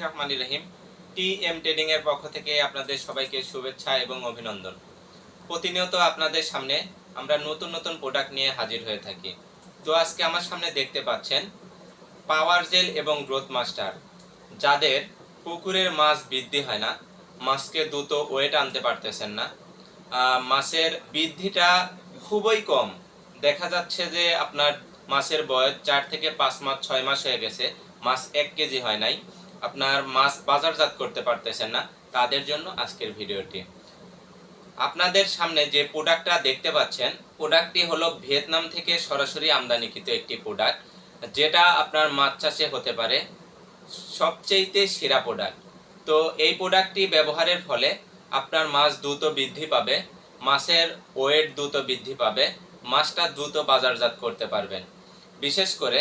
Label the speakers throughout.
Speaker 1: রহমানির রহিম। TM trading এর পক্ষ থেকে আপনাদের সবাইকে শুভেচ্ছা এবং অভিনন্দন। প্রতিনিয়ত আপনাদের সামনে আমরা নতুন নতুন প্রোডাক্ট নিয়ে হাজির হয়ে থাকি। তো আজকে আমার সামনে দেখতে পাচ্ছেন পাওয়ার জেল এবং গ্রোথ মাস্টার। যাদের পুকুরের মাছ বৃদ্ধি হয় না, মাছকে দ্রুত ওয়েট আনতে পারতেছেন না, মাছের বৃদ্ধিটা খুবই কম, দেখা যাচ্ছে যে আপনার মাছের বয়স 4 থেকে 5 মাস 6 মাস হয়ে গেছে, মাছ 1 কেজি হয় নাই, আপনার মাছ বাজারজাত করতে পারতেছেন না, তাদের জন্য আজকের ভিডিওটি। আপনাদের সামনে যে প্রোডাক্টটা দেখতে পাচ্ছেন, প্রোডাক্টটি হলো ভিয়েতনাম থেকে সরাসরি আমদানিকৃত একটি প্রোডাক্ট, যেটা আপনার মাছ চাষে হতে পারে সবচেয়ে সেরা প্রোডাক্ট। তো এই প্রোডাক্টটি ব্যবহারের ফলে আপনার মাছ দ্রুত বৃদ্ধি পাবে, মাছের ওয়েট দ্রুত বৃদ্ধি পাবে, মাছটা দ্রুত বাজারজাত করতে পারবেন। বিশেষ করে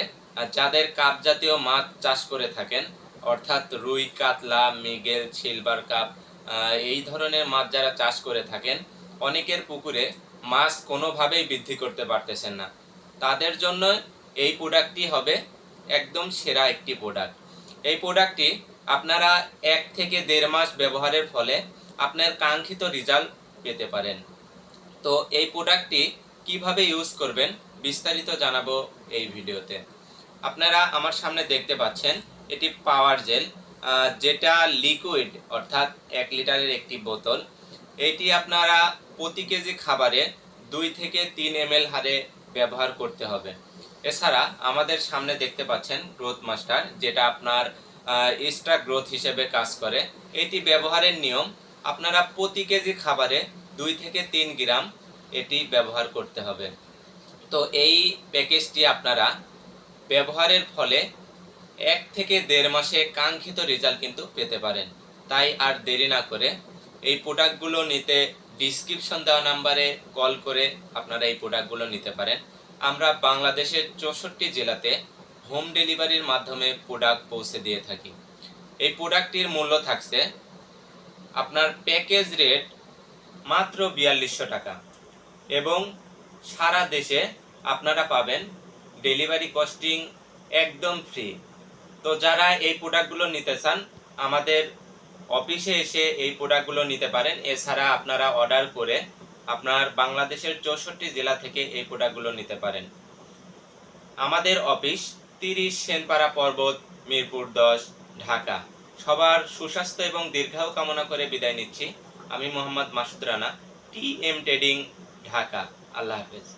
Speaker 1: যাদের কাপ জাতীয় মাছ চাষ করে থাকেন, অর্থাৎ রুই, কাতলা, মৃগেল, সিলভার কাপ, এই ধরনের মাছ যারা চাষ করে থাকেন, অনেকের পুকুরে মাছ কোনোভাবেই বৃদ্ধি করতে পারতেছেন না, তাদের জন্য এই প্রোডাক্টটি হবে একদম সেরা একটি প্রোডাক্ট। এই প্রোডাক্টটি আপনারা 1 থেকে 1.5 মাস ব্যবহারের ফলে আপনার কাঙ্ক্ষিত রেজাল্ট পেতে পারেন। তো এই প্রোডাক্টটি কিভাবে ইউজ করবেন বিস্তারিত জানাবো এই ভিডিওতে। আপনারা আমার সামনে দেখতে পাচ্ছেন এটি পাওয়ার জেল, যেটা লিকুইড, অর্থাৎ 1 লিটারের একটি বোতল। এটি আপনারা প্রতি কেজি খাবারে 2 থেকে 3 ml হারে ব্যবহার করতে হবে। এছাড়া আমাদের সামনে দেখতে পাচ্ছেন গ্রোথ মাস্টার, যেটা আপনার এক্সট্রা গ্রোথ হিসেবে কাজ করে। এটি ব্যবহারের নিয়ম, আপনারা প্রতি কেজি খাবারে 2 থেকে 3 গ্রাম এটি ব্যবহার করতে হবে। তো এই প্যাকেজটি আপনারা ব্যবহারের ফলে 1 থেকে 1.5 মাসে কাঙ্ক্ষিত রেজাল্ট কিন্তু পেতে পারেন। তাই আর দেরি না করে এই প্রোডাক্টগুলো নিতে ডিসক্রিপশন দেওয়া নাম্বারে কল করে আপনারা এই প্রোডাক্টগুলো নিতে পারেন। আমরা বাংলাদেশের 64 জেলাতে হোম ডেলিভারির মাধ্যমে প্রোডাক্ট পৌঁছে দিয়ে থাকি। এই প্রোডাক্টটির মূল্য থাকছে আপনার প্যাকেজ রেট মাত্র 4200 টাকা, এবং সারা দেশে আপনারা পাবেন ডেলিভারি কস্টিং একদম ফ্রি। তো যারা এই প্রোডাক্টগুলো নিতে চান, আমাদের অফিসে এসে এই প্রোডাক্টগুলো নিতে পারেন। এছাড়া আপনারা অর্ডার করে আপনার বাংলাদেশের 64 জেলা থেকে এই প্রোডাক্টগুলো নিতে পারেন। আমাদের অফিস 30 সেনপাড়া পর্বত, মিরপুর 10, ঢাকা। সবার সুস্বাস্থ্য এবং দীর্ঘায়ু কামনা করে বিদায় নিচ্ছি। আমি মোহাম্মদ মাসুদ রানা, টিএম ট্রেডিং, ঢাকা। আল্লাহ হাফেজ।